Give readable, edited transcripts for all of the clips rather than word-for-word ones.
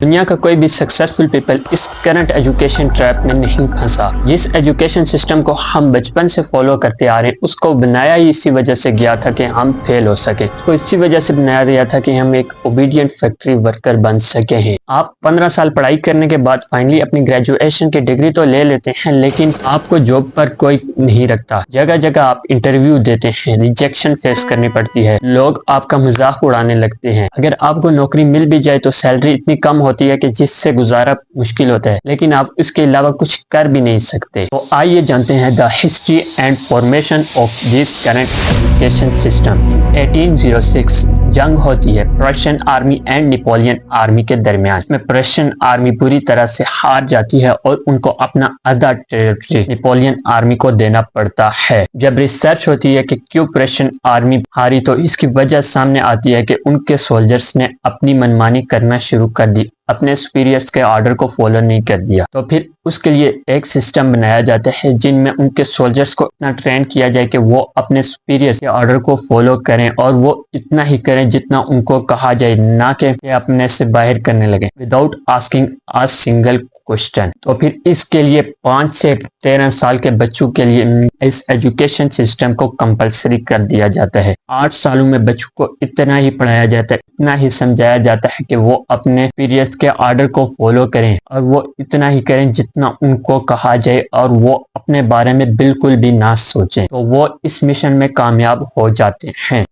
دنیا کا کوئی بھی سکسیسفل پیپل اس کرنٹ ایجوکیشن ٹریپ میں نہیں پھنسا۔ جس ایجوکیشن سسٹم کو ہم بچپن سے فالو کرتے آ رہے ہیں اس کو بنایا ہی اسی وجہ سے گیا تھا کہ ہم فیل ہو سکے، اس کو اسی وجہ سے بنایا گیا تھا کہ ہم ایک اوبیڈینٹ فیکٹری ورکر بن سکے ہیں۔ آپ 15 سال پڑھائی کرنے کے بعد فائنلی اپنی گریجویشن کی ڈگری تو لے لیتے ہیں، لیکن آپ کو جاب پر کوئی نہیں رکھتا۔ جگہ جگہ آپ انٹرویو دیتے ہیں، ریجیکشن فیس کرنی پڑتی ہے، لوگ آپ کا مذاق اڑانے لگتے ہیں۔ اگر آپ کو نوکری مل بھی جائے تو سیلری اتنی کم ہوتی ہے کہ جس سے گزارا مشکل ہوتا ہے، لیکن آپ اس کے علاوہ کچھ کر بھی نہیں سکتے۔ تو آئیے جانتے ہیں the history and formation of this current education system. 1806 جنگ ہوتی ہے Persian army and Napoleon army کے درمیان۔ اس میں پرشین آرمی بری طرح سے ہار جاتی ہے اور ان کو اپنا آدھا ٹیریٹری نیپولین آرمی کو دینا پڑتا ہے۔ جب ریسرچ ہوتی ہے کہ کیوں پرشین آرمی ہاری تو اس کی وجہ سامنے آتی ہے کہ ان کے سولجرز نے اپنی منمانی کرنا شروع کر دی، اپنے سپیریئرز کے آرڈر کو فالو نہیں کر دیا۔ تو پھر اس کے لیے ایک سسٹم بنایا جاتا ہے جن میں ان کے سولجرز کو اتنا ٹرین کیا جائے کہ وہ اپنے سپیریئرز کے آرڈر کو فالو کریں، اور وہ اتنا ہی کریں جتنا ان کو کہا جائے، نہ کہ اپنے سے باہر کرنے لگیں without asking a single question۔ تو پھر اس کے لیے 5 سے 13 سال کے بچوں کے لیے اس ایجوکیشن سسٹم کو کمپلسری کر دیا جاتا ہے۔ 8 سالوں میں بچوں کو اتنا ہی پڑھایا جاتا ہے، اتنا ہی سمجھایا جاتا ہے کہ وہ اپنے پیریڈز کے آرڈر کو فالو کریں، اور وہ اتنا ہی کریں جتنا ان کو کہا جائے، اور وہ اپنے بارے میں بالکل بھی نہ سوچیں۔ تو وہ اس مشن میں کامیاب ہو جاتے ہیں۔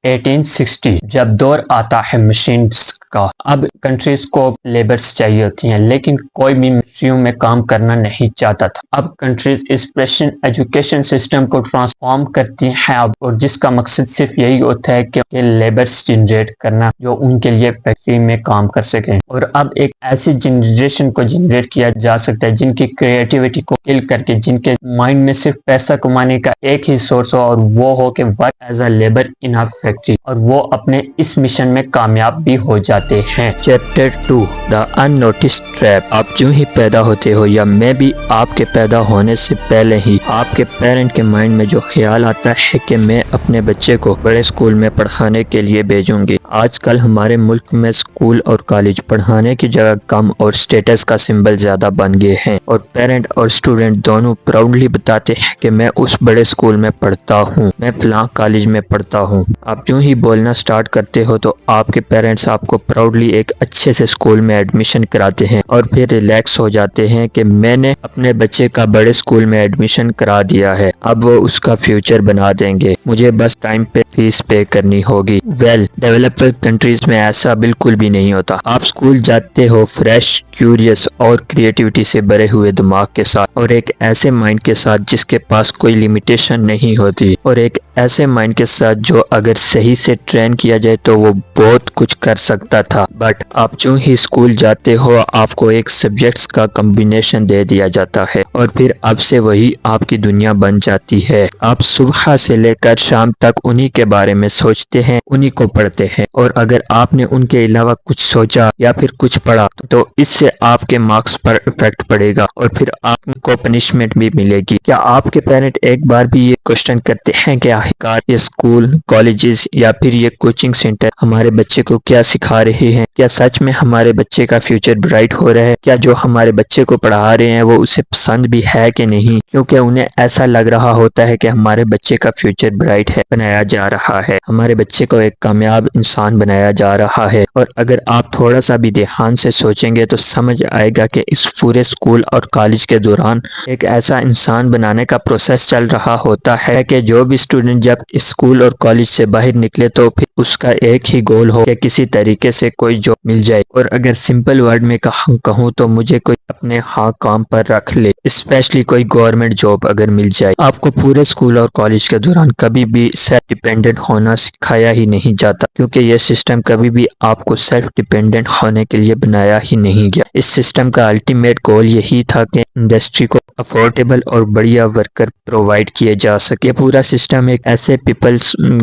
1860 جب دور آتا ہے مشینز کا، اب کنٹریز کو لیبرز چاہیے ہوتی ہیں، لیکن کوئی بھی مشینوں میں کام کرنا نہیں چاہتا تھا۔ اب کنٹریز اس پریشین ایجوکیشن سسٹم کو ٹرانسفارم کرتی ہیں، اور جس کا مقصد صرف یہی ہوتا ہے کہ لیبرز جنریٹ کرنا جو ان کے لیے فیکٹری میں کام کر سکیں۔ اور اب ایک ایسی جنریشن کو جنریٹ کیا جا سکتا ہے جن کی کریٹیوٹی کو کل کر کے، جن کے مائنڈ میں صرف پیسہ کمانے کا ایک ہی سورس ہو، اور وہ ہو کہ work as a labour in a factory, اور وہ اپنے اس مشن میں کامیاب بھی ہو جاتے ہیں۔ چیپٹر 2 دا اننوٹسڈ ٹریپ۔ آپ جو ہی پیدا ہوتے ہو، یا میں بھی آپ کے پیدا ہونے سے پہلے ہی آپ کے پیرنٹ کے مائنڈ میں جو خیال آتا ہے کہ میں اپنے بچے کو بڑے اسکول میں پڑھانے کے لیے بھیجوں گی۔ آج کل ہمارے ملک میں اسکول اور کالج پڑھانے کی جگہ کم اور اسٹیٹس کا سمبل زیادہ بن گئے ہیں، اور پیرنٹ اور اسٹوڈنٹ دونوں پراؤڈلی بتاتے ہیں کہ میں اس بڑے اسکول میں پڑھتا ہوں، میں فلاں کالج میں پڑھتا ہوں۔ آپ جو ہی بولنا سٹارٹ کرتے ہو تو آپ کے پیرنٹس آپ کو پراؤڈلی ایک اچھے سے اسکول میں ایڈمیشن کراتے ہیں، اور پھر ریلیکس ہو جاتے ہیں کہ میں نے اپنے بچے کا بڑے اسکول میں ایڈمیشن کرا دیا ہے، اب وہ اس کا فیوچر بنا دیں گے، مجھے بس ٹائم پہ فیس پے کرنی ہوگی۔ ڈیولپڈ کنٹریز میں ایسا بالکل بھی نہیں ہوتا۔ آپ اسکول جاتے ہو فریش، کیوریس اور کریٹیوٹی سے بھرے ہوئے دماغ کے ساتھ، اور ایک ایسے مائنڈ کے ساتھ جس کے پاس کوئی لمیٹیشن نہیں ہوتی، اور ایک ایسے مائنڈ کے ساتھ جو اگر صحیح سے ٹرین کیا جائے تو وہ بہت کچھ کر سکتا تھا۔ بٹ آپ جو ہی اسکول جاتے ہو آپ کو ایک سبجیکٹس کا کمبینیشن دے دیا جاتا ہے، اور پھر اب سے وہی آپ کی دنیا بن جاتی ہے۔ آپ صبح سے لے کر شام تک انہی کے بارے میں سوچتے ہیں، انہی کو پڑھتے ہیں، اور اگر آپ نے ان کے علاوہ کچھ سوچا یا پھر کچھ پڑھا تو اس سے آپ کے مارکس پر افیکٹ پڑے گا، اور پھر آپ کو پنشمنٹ بھی ملے گی۔ کیا آپ کے پیرنٹ ایک بار بھی یہ کوشچن کرتے ہیں کہ آخرکار یہ اسکول، کالجز یا پھر یہ کوچنگ سینٹر ہمارے بچے کو کیا سکھا رہے ہیں؟ کیا سچ میں ہمارے بچے کا فیوچر برائٹ ہو رہا ہے؟ کیا جو ہمارے بچے کو پڑھا رہے ہیں وہ اسے پسند بھی ہے کہ نہیں؟ کیونکہ انہیں ایسا لگ رہا ہوتا ہے کہ ہمارے بچے کا فیوچر برائٹ ہے، بنایا جا رہا ہے، ہمارے بچے کو ایک کامیاب انسان بنایا جا رہا ہے۔ اور اگر آپ تھوڑا سا بھی دھیان سے سوچیں گے تو سمجھ آئے گا کہ اس پورے اسکول اور کالج کے دوران ایک ایسا انسان بنانے کا پروسیس چل رہا ہوتا ہے کہ جو بھی اسٹوڈنٹ جب اسکول اور کالج سے باہر نکلے تو پھر اس کا ایک ہی گول ہو کہ کسی طریقے سے کوئی جاب مل جائے، اور اگر سمپل ورڈ میں کہوں تو مجھے کوئی اپنے ہاں کام پر رکھ لے، اسپیشلی کوئی گورنمنٹ جاب اگر مل جائے۔ آپ کو پورے اسکول اور کالج کے دوران کبھی بھی سیلف ڈیپینڈنٹ ہونا سکھایا ہی نہیں جاتا، کیونکہ یہ سسٹم کبھی بھی آپ کو سیلف ڈیپینڈنٹ ہونے کے لیے بنایا ہی نہیں گیا۔ اس سسٹم کا الٹیمیٹ گول یہی تھا کہ انڈسٹری کو افورڈیبل اور بڑھیا ورکر پرووائڈ کیے جا سکے۔ یہ پورا سسٹم ایک ایسے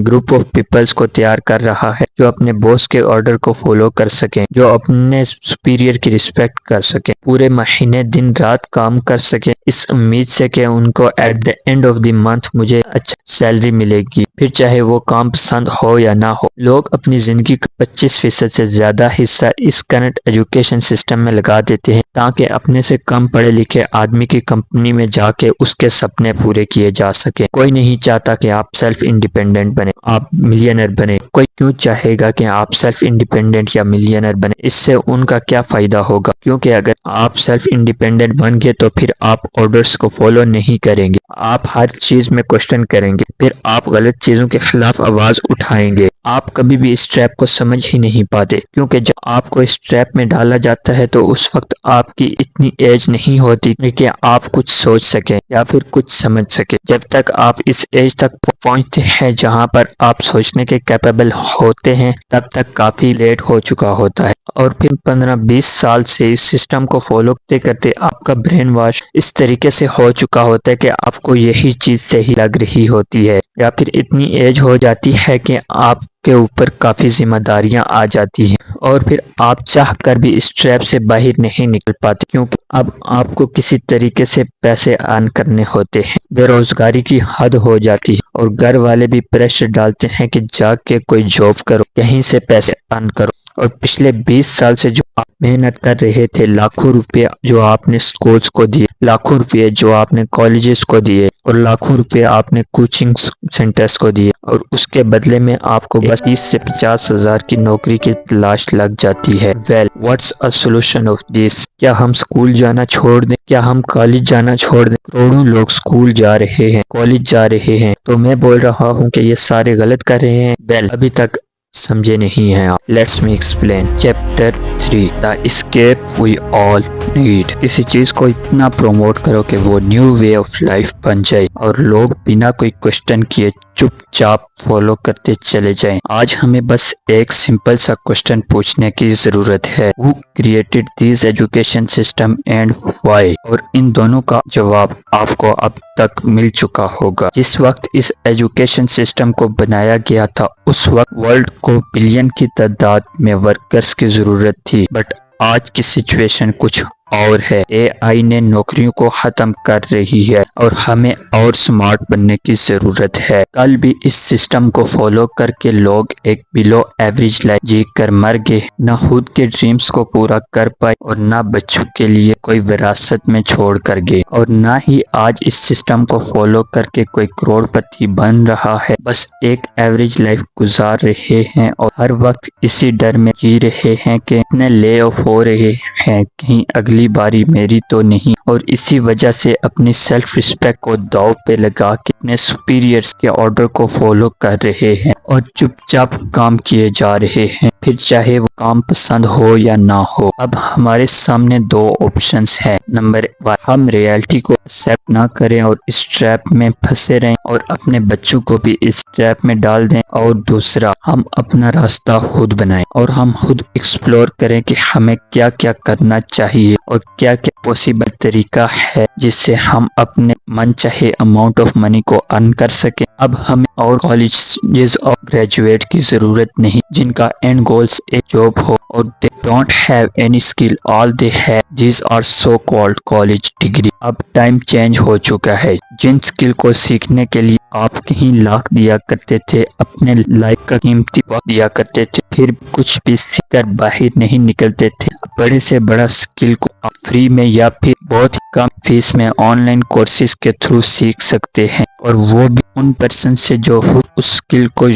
گروپ آف پیپلز کو تیار کر رہا ہے جو اپنے باس کے آرڈر کو فالو کر سکیں، جو اپنے سپیریئر کی رسپیکٹ کر سکیں، پورے مہینے دن رات کام کر سکیں اس امید سے کہ ان کو at the end of the month مجھے اچھا سیلری ملے گی، پھر چاہے وہ کام پسند ہو یا نہ ہو۔ لوگ اپنی زندگی کا 25% سے زیادہ حصہ اس کرنٹ ایجوکیشن سسٹم میں لگا دیتے ہیں تاکہ اپنے سے کم پڑھے لکھے آدمی کی کمپنی میں جا کے اس کے سپنے پورے کیے جا سکیں۔ کوئی نہیں چاہتا کہ آپ سیلف انڈیپینڈنٹ بنے، آپ ملینئر بنے۔ کوئی کیوں چاہے گا کہ آپ سیلف انڈیپینڈنٹ یا ملینئر بنے؟ اس سے ان کا کیا فائدہ ہوگا؟ کیونکہ اگر آپ سیلف انڈیپینڈنٹ بن گئے تو پھر آپ آرڈرز کو فالو نہیں کریں گے، آپ ہر چیز میں کوشچن کریں گے، پھر آپ غلط چیزوں کے خلاف آواز اٹھائیں گے۔ آپ کبھی بھی اس ٹریپ کو سمجھ ہی نہیں پاتے، کیونکہ جب آپ کو اس ٹریپ میں ڈالا جاتا ہے تو اس وقت آپ کی اتنی ایج نہیں ہوتی کہ آپ کچھ سوچ سکیں یا پھر کچھ سمجھ سکیں۔ جب تک آپ اس ایج تک پہنچتے ہیں جہاں پر آپ سوچنے کے کیپیبل ہوتے ہیں تب تک کافی لیٹ ہو چکا ہوتا ہے، اور پھر 15-20 سال سے اس سسٹم کو فالو کرتے کرتے آپ کا برین واش اس طریقے سے ہو چکا ہوتا ہے کہ آپ کو یہی چیز صحیح لگ رہی ہوتی ہے، یا پھر اتنی ایج ہو جاتی ہے کہ آپ کے اوپر کافی ذمہ داریاں آ جاتی ہیں اور پھر آپ چاہ کر بھی اس ٹریپ سے باہر نہیں نکل پاتے، کیونکہ اب آپ کو کسی طریقے سے پیسے ارن کرنے ہوتے ہیں۔ بے روزگاری کی حد ہو جاتی ہے اور گھر والے بھی پریشر ڈالتے ہیں کہ جا کے کوئی جاب کرو، کہیں سے پیسے ارن کرو، اور پچھلے 20 سال سے جو آپ محنت کر رہے تھے، لاکھوں روپے جو آپ نے سکولز کو دیے، لاکھوں روپے جو آپ نے کالجز کو دیے، اور لاکھوں روپے آپ نے کوچنگ سینٹرز کو دیے، اور اس کے بدلے میں آپ کو بس 30 سے 50 ہزار کی نوکری کی تلاش لگ جاتی ہے۔ Well what's a solution of this? کیا ہم سکول جانا چھوڑ دیں؟ کیا ہم کالج جانا چھوڑ دیں؟ کروڑوں لوگ سکول جا رہے ہیں، کالج جا رہے ہیں، تو میں بول رہا ہوں کہ یہ سارے غلط کر رہے ہیں؟ ویل ابھی تک سمجھے نہیں ہیں آپ۔ Let's me explain. Chapter 3 the escape we all need. کسی چیز کو اتنا پروموٹ کرو کہ وہ نیو وے آف لائف بن جائے اور لوگ بنا کوئی کوشچن کیے چپ چاپ فالو کرتے چلے جائیں۔ آج ہمیں بس ایک سمپل سا کوشچن پوچھنے کی ضرورت ہے، Who created this education system and why؟ اور ان دونوں کا جواب آپ کو اب تک مل چکا ہوگا۔ جس وقت اس ایجوکیشن سسٹم کو بنایا گیا تھا اس وقت ورلڈ کو بلین کی تعداد میں ورکرز کی ضرورت تھی، بٹ آج کی سچویشن کچھ اور ہے۔ اے آئی نے نوکریوں کو ختم کر رہی ہے اور ہمیں اور سمارٹ بننے کی ضرورت ہے۔ کل بھی اس سسٹم کو فالو کر کے لوگ ایک بلو ایوریج لائف جی کر مر گئے، نہ خود کے ڈریمز کو پورا کر پائے اور نہ بچوں کے لیے کوئی وراثت میں چھوڑ کر گئے، اور نہ ہی آج اس سسٹم کو فالو کر کے کوئی کروڑ پتی بن رہا ہے۔ بس ایک ایوریج لائف گزار رہے ہیں اور ہر وقت اسی ڈر میں جی رہے ہیں کہ اتنے لے آف ہو رہے ہیں، کہیں اگلی باری میری تو نہیں، اور اسی وجہ سے اپنی سیلف رسپیکٹ کو داؤ پہ لگا کے اپنے سپیریئرز کے آرڈر کو فالو کر رہے ہیں اور چپ چاپ کام کیے جا رہے ہیں، پھر چاہے وہ کام پسند ہو یا نہ ہو۔ اب ہمارے سامنے دو آپشنز ہیں۔ نمبر 1، ہم ریالٹی کو ایکسیپٹ نہ کریں اور اس ٹریپ میں پھنسے رہیں اور اپنے بچوں کو بھی اس ٹریپ میں ڈال دیں، اور دوسرا، ہم اپنا راستہ خود بنائیں اور ہم خود ایکسپلور کریں کہ ہمیں کیا کیا کرنا چاہیے اور کیا کیا پاسبل طریقہ ہے جس سے ہم اپنے من چاہے اماؤنٹ آف منی کو ارن کر سکیں۔ اب ہمیں اور کالجز اور گریجویٹ کی ضرورت نہیں جن کا اینڈ گولز ایک جاب ہو اور they don't have any skill, all they have these are so called college degree۔ اب ٹائم چینج ہو چکا ہے۔ جن سکل کو سیکھنے کے لیے آپ کہیں لاکھ دیا کرتے تھے، اپنے لائف کا قیمتی وقت دیا کرتے تھے، پھر کچھ بھی سیکھ کر باہر نہیں نکلتے تھے، بڑے سے بڑا سکل کو آپ فری میں یا پھر بہت کم فیس میں آن لائن کورسز کے تھرو سیکھ سکتے ہیں، اور وہ بھی ان پرسن سے جو خود اس سکل کو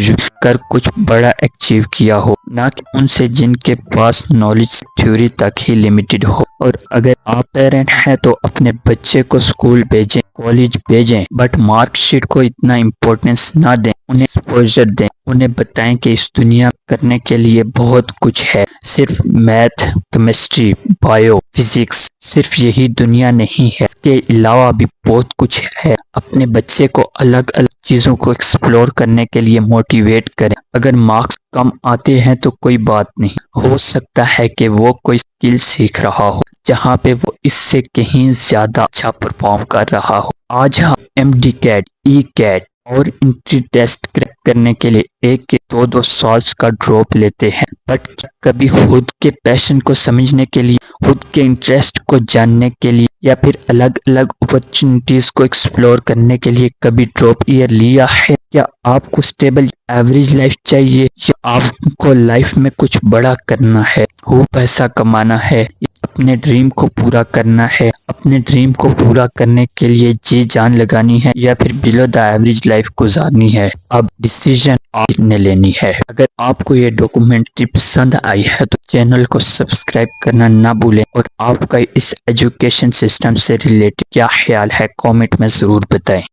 کر کچھ بڑا اچیو کیا ہو، نہ کہ ان سے جن کے پاس نالج تھیوری تک ہی لمیٹڈ ہو۔ اور اگر آپ پیرنٹ ہیں تو اپنے بچے کو سکول بھیجیں، کالج بھیجیں، بٹ مارک شیٹ کو اتنا امپورٹنس نہ دیں، انہیں ایکسپوژر دیں، انہیں بتائیں کہ اس دنیا کرنے کے لیے بہت کچھ ہے، صرف میتھ، کیمسٹری، بایو، فزکس، صرف یہی دنیا نہیں ہے، اس کے علاوہ بھی بہت کچھ ہے۔ اپنے بچے کو الگ الگ چیزوں کو ایکسپلور کرنے کے لیے موٹیویٹ کریں۔ اگر مارکس کم آتے ہیں تو کوئی بات نہیں، ہو سکتا ہے کہ وہ کوئی اسکل سیکھ رہا ہو جہاں پہ وہ اس سے کہیں زیادہ اچھا پرفارم کر رہا ہو۔ آج ہم MD کیٹ، ای کیٹ اور انٹری ٹیسٹ کریک کرنے کے لیے 1 یا 2 سالز کا ڈراپ لیتے ہیں، بٹ کبھی خود کے پیشن کو سمجھنے کے لیے، خود کے انٹرسٹ کو جاننے کے لیے، یا پھر الگ الگ اپرچونٹیز کو ایکسپلور کرنے کے لیے کبھی ڈراپ ایئر لیا ہے؟ کیا آپ کو اسٹیبل ایوریج لائف چاہیے، یا آپ کو لائف میں کچھ بڑا کرنا ہے، پیسہ کمانا ہے، اپنے ڈریم کو پورا کرنا ہے، اپنے ڈریم کو پورا کرنے کے لیے جی جان لگانی ہے، یا پھر بلو دا ایوریج لائف گزارنی ہے؟ اب ڈیسیژن آپ نے لینی ہے۔ اگر آپ کو یہ ڈاکومنٹری پسند آئی ہے تو چینل کو سبسکرائب کرنا نہ بھولیں، اور آپ کا اس ایجوکیشن سسٹم سے ریلیٹڈ کیا خیال ہے کامنٹ میں ضرور بتائیں۔